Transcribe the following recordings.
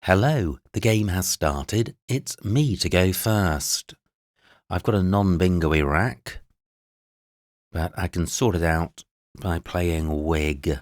Hello, the game has started. It's me to go first. I've got a non-bingo-y rack, but I can sort it out by playing Wig,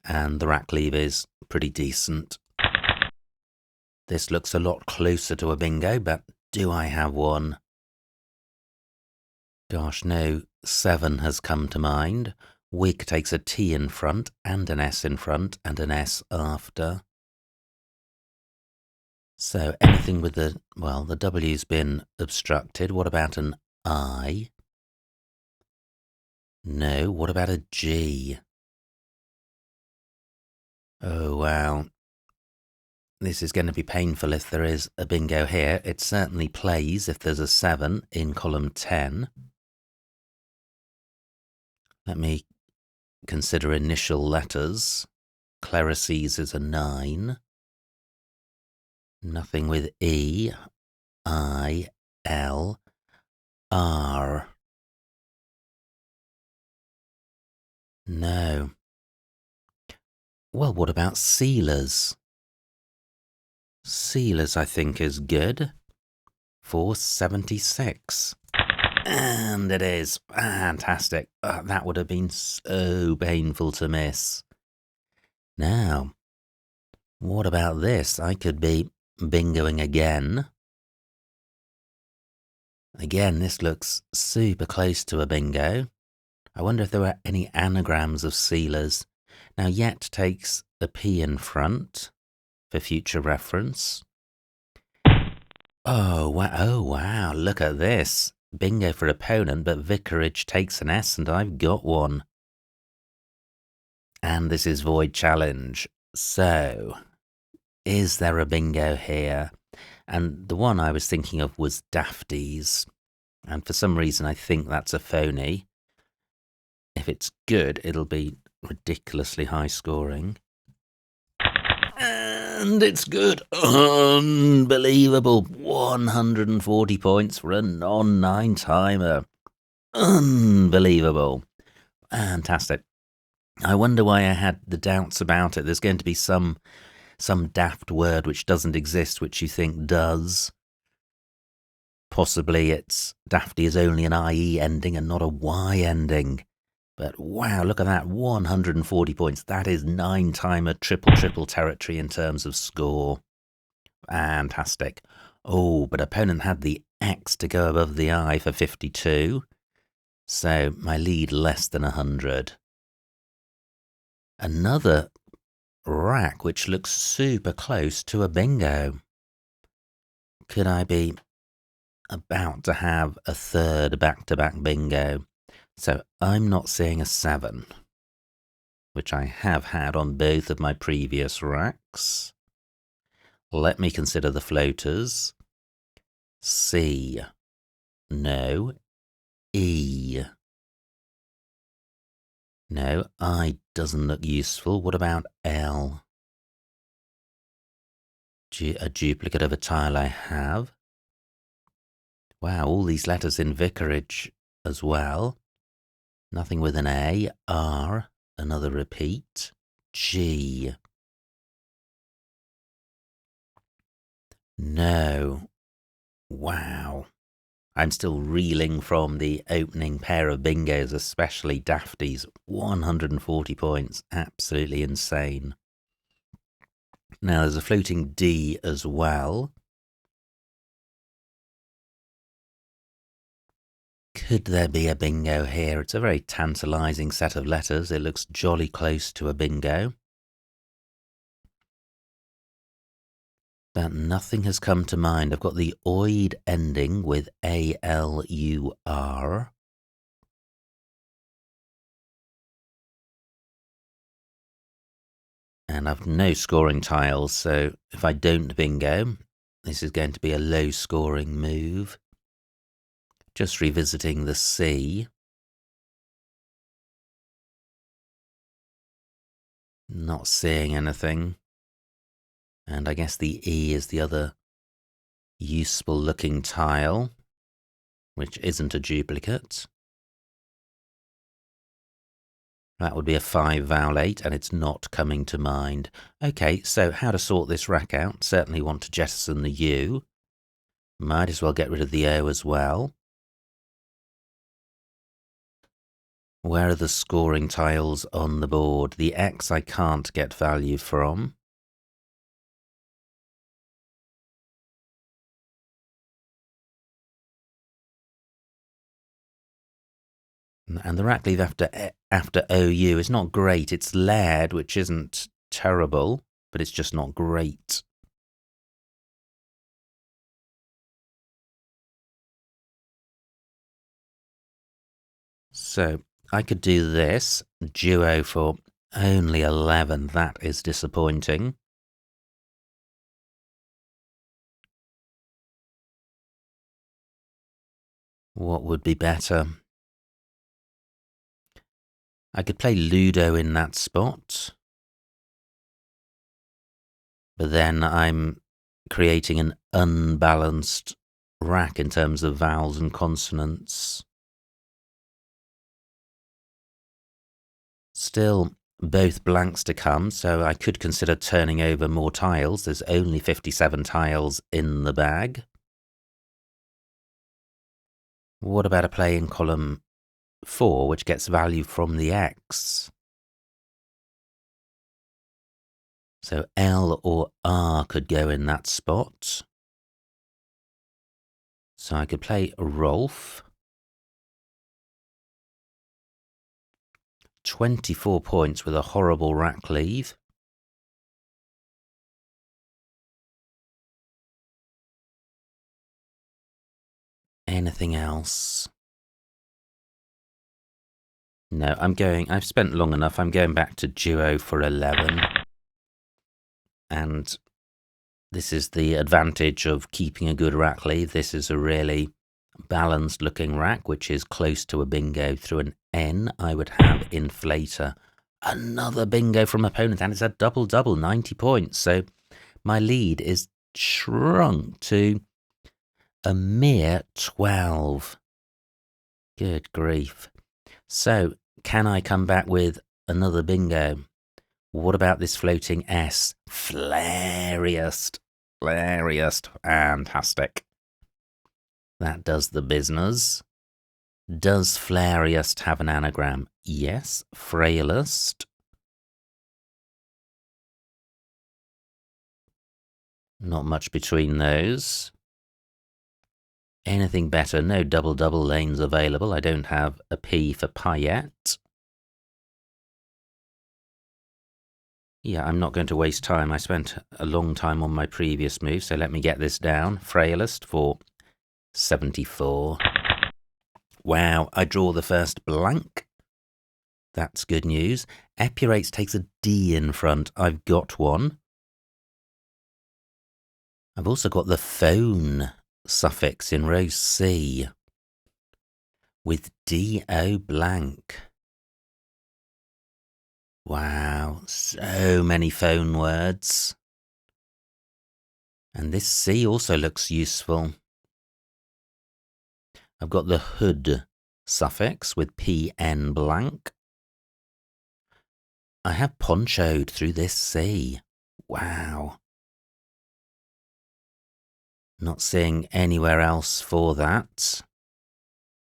and the rack lever is pretty decent. This looks a lot closer to a bingo, but do I have one? Gosh, no, 7 has come to mind. Wig takes a T in front, and an S in front, and an S after. So anything with the W's been obstructed. What about an I? No, what about a G? Oh, wow. This is going to be painful if there is a bingo here. It certainly plays if there's a 7 in column 10. Let me consider initial letters. Clerices is a 9. Nothing with E, I, L, R. No. Well, what about sealers? Sealers, I think, is good. 476. And it is. Fantastic. That would have been so painful to miss. Now, what about this? I could be bingoing again. Again, this looks super close to a bingo. I wonder if there were any anagrams of sealers. Now, yet takes a P in front for future reference. Oh, wow, look at this. Bingo for opponent, but vicarage takes an S and I've got one. And this is void challenge. So, is there a bingo here? And the one I was thinking of was Dafties. And for some reason I think that's a phony. If it's good, it'll be ridiculously high scoring. And it's good. Unbelievable. 140 points for a non-9 timer. Unbelievable. Fantastic. I wonder why I had the doubts about it. There's going to be some daft word which doesn't exist, which you think does. Possibly it's dafty is only an IE ending and not a Y ending. But wow, look at that, 140 points. That is 9-timer triple territory in terms of score. Fantastic. Oh, but opponent had the X to go above the I for 52. So my lead less than 100. Another rack which looks super close to a bingo. Could I be about to have a third back-to-back bingo? So I'm not seeing a 7, which I have had on both of my previous racks. Let me consider the floaters. C. No. E. No, I doesn't look useful. What about L? A duplicate of a tile I have. Wow, all these letters in vicarage as well. Nothing with an A. R. Another repeat. G. No. Wow. I'm still reeling from the opening pair of bingos, especially Dafties. 140 points. Absolutely insane. Now, there's a floating D as well. Could there be a bingo here? It's a very tantalising set of letters. It looks jolly close to a bingo. But nothing has come to mind. I've got the oid ending with ALUR. And I've no scoring tiles, so if I don't bingo, this is going to be a low scoring move. Just revisiting the C. Not seeing anything. And I guess the E is the other useful looking tile, which isn't a duplicate. That would be a 5 vowel 8, and it's not coming to mind. Okay, so how to sort this rack out? Certainly want to jettison the U. Might as well get rid of the O as well. Where are the scoring tiles on the board? The X I can't get value from. And the rack leave after OU is not great. It's layered, which isn't terrible, but it's just not great. So I could do this duo for only 11. That is disappointing. What would be better? I could play Ludo in that spot, but then I'm creating an unbalanced rack in terms of vowels and consonants. Still, both blanks to come, so I could consider turning over more tiles. There's only 57 tiles in the bag. What about a play in column 4, which gets value from the X? So L or R could go in that spot. So I could play Rolf. 24 points with a horrible rack leave. Anything else? No, I've spent long enough. I'm going back to duo for 11. And this is the advantage of keeping a good rack leave. This is a really balanced looking rack, which is close to a bingo. Through an N, I would have inflator. Another bingo from opponent, and it's a double-double, 90 points. So my lead is shrunk to a mere 12. Good grief. So, can I come back with another bingo? What about this floating S? Flariest. Flariest. Fantastic. That does the business. Does flariest have an anagram? Yes. Frailest. Not much between those. Anything better? No double-double lanes available. I don't have a P for paillette. Yeah, I'm not going to waste time. I spent a long time on my previous move, so let me get this down. Frailest for 74. Wow, I draw the first blank. That's good news. Epurates takes a D in front. I've got one. I've also got the phone suffix in row C with D-O blank. Wow, so many phone words. And this C also looks useful. I've got the hood suffix with PN blank. I have ponchoed through this C. Wow. Not seeing anywhere else for that.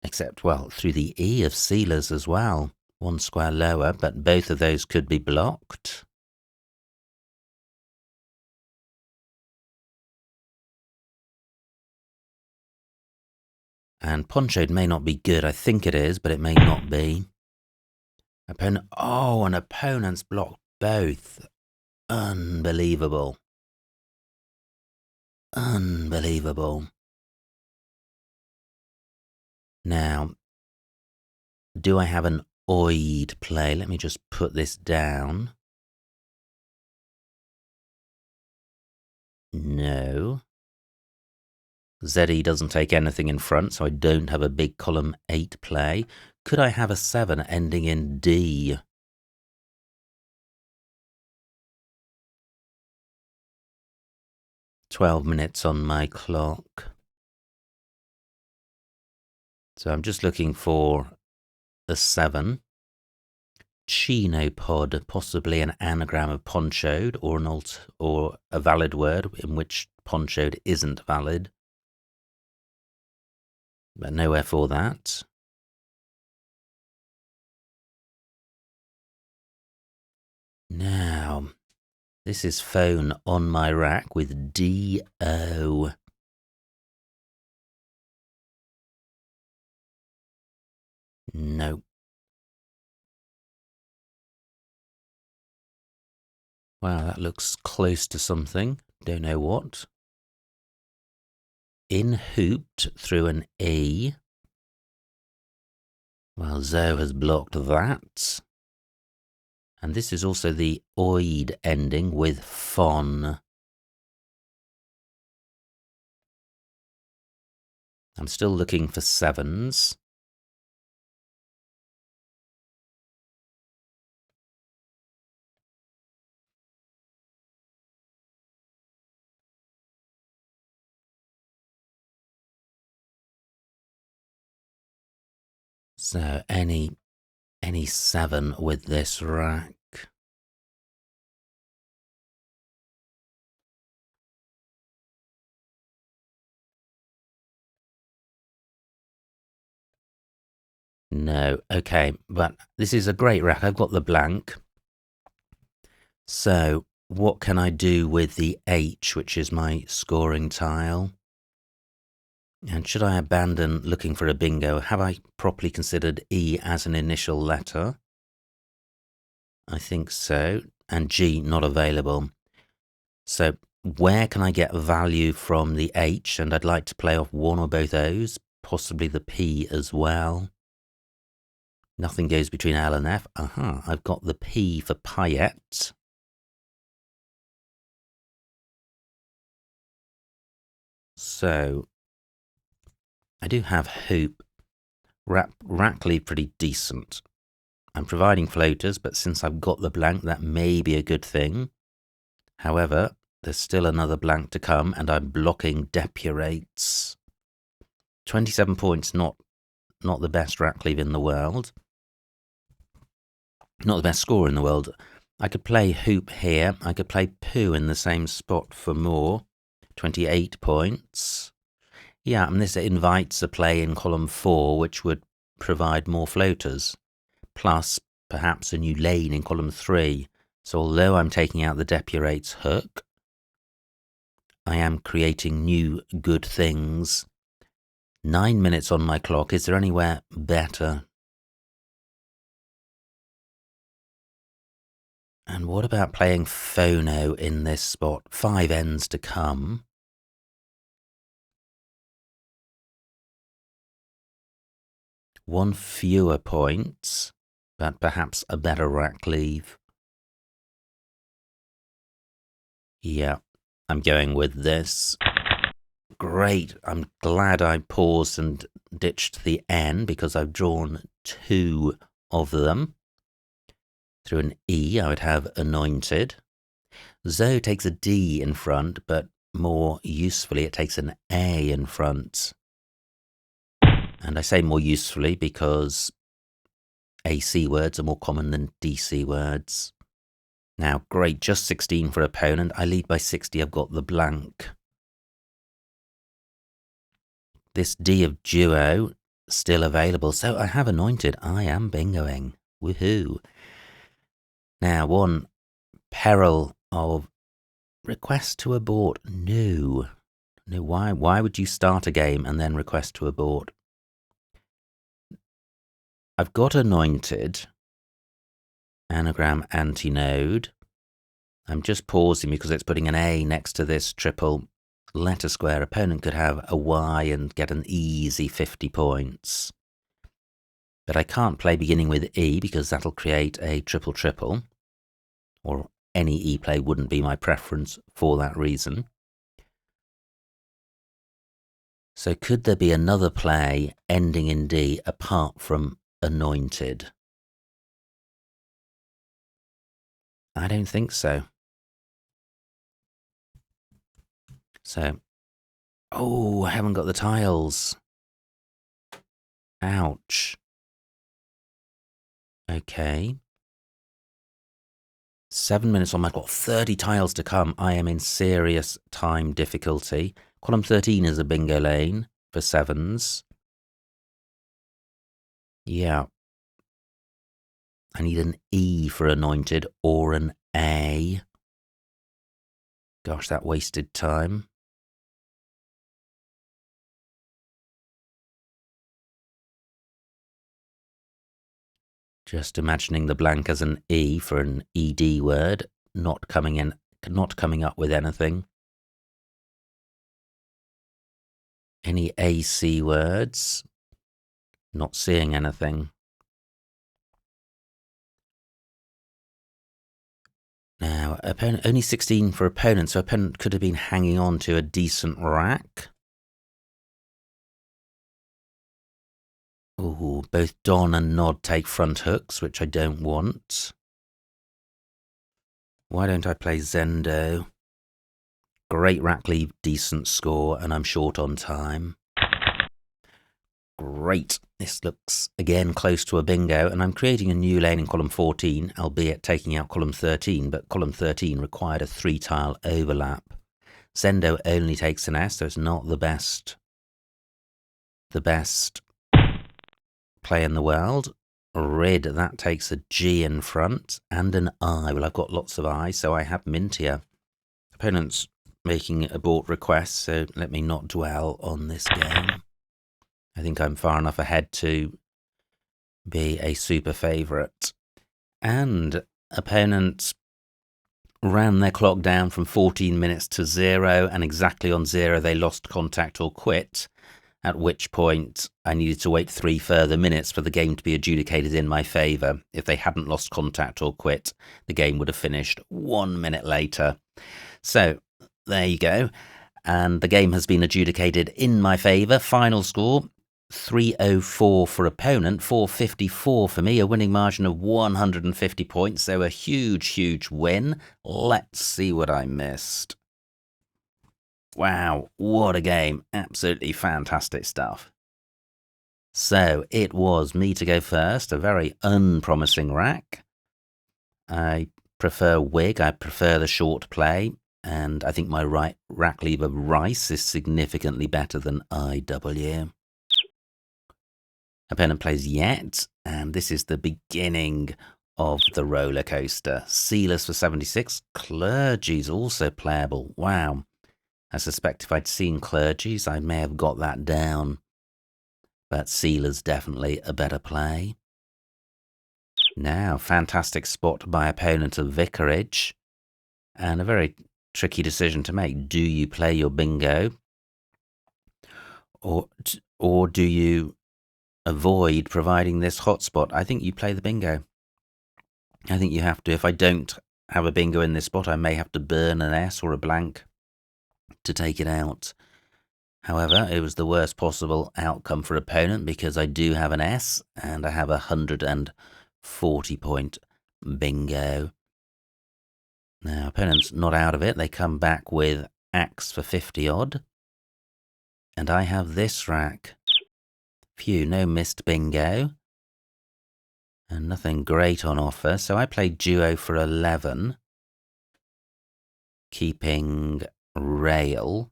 Except, well, through the E of sealers as well. One square lower, but both of those could be blocked. And ponchoed may not be good. I think it is, but it may not be. Oh, and opponents blocked both. Unbelievable. Unbelievable. Now, do I have an oid play? Let me just put this down. No. ZE doesn't take anything in front, so I don't have a big column 8 play. Could I have a 7 ending in D? "12 minutes on my clock." So I'm just looking for a 7. chino pod, possibly an anagram of ponchoed, or a valid word in which ponchoed isn't valid. But nowhere for that. Now, this is phone on my rack with D-O. No. Wow, that looks close to something. Don't know what. In hooped through an E. Well, Zoe has blocked that. And this is also the oid ending with fon. I'm still looking for sevens. So any seven with this rack. No, okay, but this is a great rack. I've got the blank. So what can I do with the H, which is my scoring tile? And should I abandon looking for a bingo? Have I properly considered E as an initial letter? I think so. And G not available. So where can I get value from the H? And I'd like to play off one or both O's, possibly the P as well. Nothing goes between L and F. Aha, I've got the P for paillette. So I do have hoop. Rackly pretty decent. I'm providing floaters, but since I've got the blank, that may be a good thing. However, there's still another blank to come, and I'm blocking depurates. 27 points, not the best rackleave in the world. Not the best score in the world. I could play hoop here. I could play poo in the same spot for more. 28 points. Yeah, and this invites a play in column 4, which would provide more floaters. Plus, perhaps a new lane in column 3. So although I'm taking out the depurates hook, I am creating new good things. 9 minutes on my clock. Is there anywhere better? And what about playing phono in this spot? 5 ends to come. One fewer points, but perhaps a better rackleave. Yeah, I'm going with this. Great. I'm glad I paused and ditched the N because I've drawn 2 of them. Through an E, I would have anointed. Zoe takes a D in front, but more usefully, it takes an A in front. And I say more usefully because AC words are more common than DC words. Now, great, just 16 for opponent. I lead by 60, I've got the blank. This D of duo, still available, so I have anointed. I am bingoing. Woohoo. Now, one peril of request to abort. No. No, why would you start a game and then request to abort? I've got anointed. Anagram antinode. I'm just pausing because it's putting an A next to this triple letter square. Opponent could have a Y and get an easy 50 points. But I can't play beginning with E because that'll create a triple-triple. Or any E play wouldn't be my preference for that reason. So could there be another play ending in D apart from anointed? I don't think so. So, oh, I haven't got the tiles. Ouch. Okay. 7 minutes on. I've got 30 tiles to come. I am in serious time difficulty. Column 13 is a bingo lane for sevens. Yeah. I need an E for anointed or an A. Gosh, that wasted time. Just imagining the blank as an E for an ED word, not coming up with anything. Any AC words? Not seeing anything. Now, opponent, only 16 for opponent, so opponent could have been hanging on to a decent rack. Ooh, both Don and Nod take front hooks, which I don't want. Why don't I play Zendo? Great rack leave, decent score, and I'm short on time. Great. This looks, again, close to a bingo, and I'm creating a new lane in column 14, albeit taking out column 13, but column 13 required a 3-tile overlap. Zendo only takes an S, so it's not the best play in the world. Red, that takes a G in front, and an I. Well, I've got lots of I's, so I have mint here. Opponent's making abort requests, so let me not dwell on this game. I think I'm far enough ahead to be a super favourite. And opponents ran their clock down from 14 minutes to 0, and exactly on 0 they lost contact or quit, at which point I needed to wait 3 further minutes for the game to be adjudicated in my favour. If they hadn't lost contact or quit, the game would have finished 1 minute later. So, there you go. And the game has been adjudicated in my favour. Final score, 304 for opponent, 454 for me, a winning margin of 150 points, so a huge, huge win. Let's see what I missed. Wow, what a game. Absolutely fantastic stuff. So, it was me to go first, a very unpromising rack. I prefer Wig, I prefer the short play, and I think my rack leave of Rice is significantly better than IW. Opponent plays Yet, and this is the beginning of the roller coaster. Sealers for 76. Clergy's also playable. Wow. I suspect if I'd seen Clergy's, I may have got that down. But Sealer's definitely a better play. Now, fantastic spot by opponent of Vicarage. And a very tricky decision to make. Do you play your bingo? Or do you avoid providing this hotspot? I think you play the bingo. I think you have to. If I don't have a bingo in this spot, I may have to burn an S or a blank to take it out. However, it was the worst possible outcome for opponent because I do have an S and I have a 140-point bingo. Now, opponent's not out of it. They come back with Axe for 50-odd. And I have this rack. Phew, no missed bingo. And nothing great on offer, so I played Duo for 11. Keeping Rail.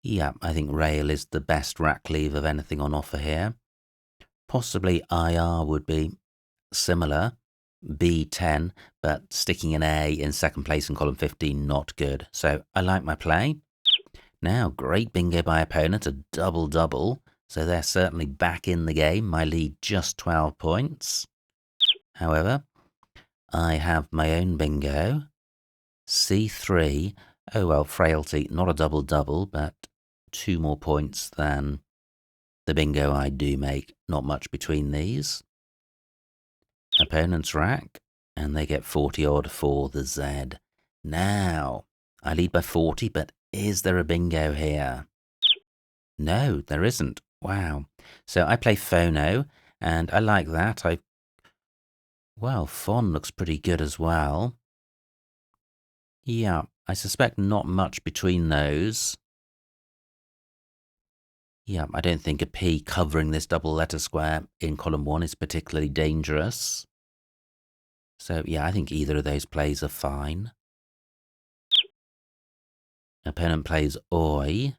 Yeah, I think Rail is the best rack leave of anything on offer here. Possibly IR would be similar. B10, but sticking an A in second place in column 15, not good. So I like my play. Now, great bingo by opponent, a double-double. So they're certainly back in the game. My lead just 12 points. However, I have my own bingo. C3. Oh well, frailty. Not a double-double, but 2 more points than the bingo I do make. Not much between these. Opponent's rack, and they get 40-odd for the Z. Now, I lead by 40, but is there a bingo here? No, there isn't. Wow. So I play Phono, and I like that. Well, Fon looks pretty good as well. Yeah, I suspect not much between those. Yeah, I don't think a P covering this double letter square in column 1 is particularly dangerous. So, yeah, I think either of those plays are fine. Opponent plays Oi.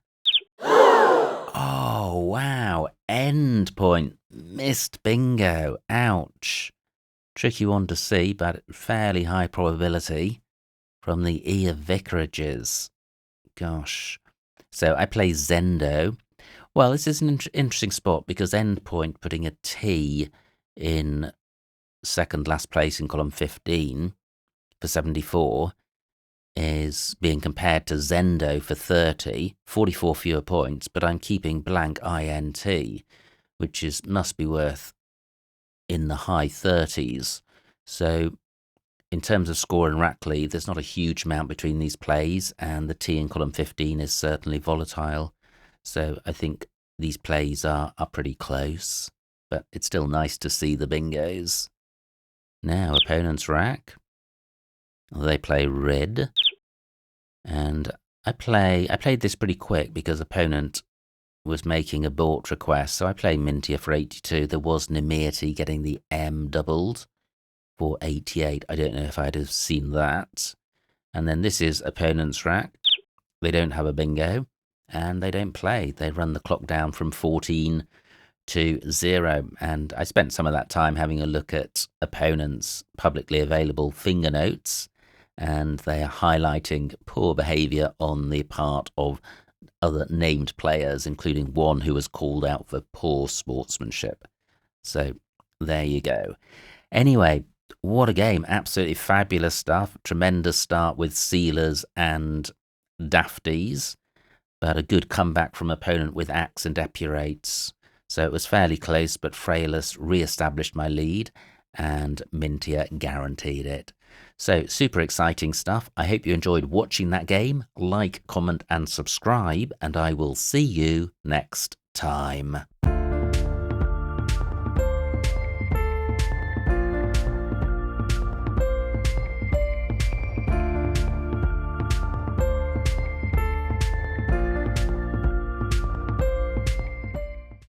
Oh, wow. End point. Missed bingo. Ouch. Tricky one to see, but fairly high probability from the E of Vicarages. Gosh. So I play Zendo. Well, this is an interesting spot because endpoint putting a T in second last place in column 15 for 74 is being compared to Zendo for 30, 44 fewer points, but I'm keeping blank INT, which must be worth in the high 30s. So in terms of score and rack lead, there's not a huge amount between these plays, and the T in column 15 is certainly volatile. So I think these plays are pretty close, but it's still nice to see the bingos. Now, opponent's rack. They play red. And I played this pretty quick because opponent was making a bought request. So I play Mintia for 82. There was Nemirti getting the M doubled for 88. I don't know if I'd have seen that. And then this is opponent's rack. They don't have a bingo and they don't play. They run the clock down from 14 to 0. And I spent some of that time having a look at opponents' publicly available finger notes, and they are highlighting poor behaviour on the part of other named players, including one who was called out for poor sportsmanship. So there you go. Anyway, what a game. Absolutely fabulous stuff. Tremendous start with Sealers and Dafties, but a good comeback from opponent with Axe and Epurates. So it was fairly close, but Frailus re-established my lead and Mintia guaranteed it. So super exciting stuff. I hope you enjoyed watching that game. Like, comment and subscribe, and I will see you next time.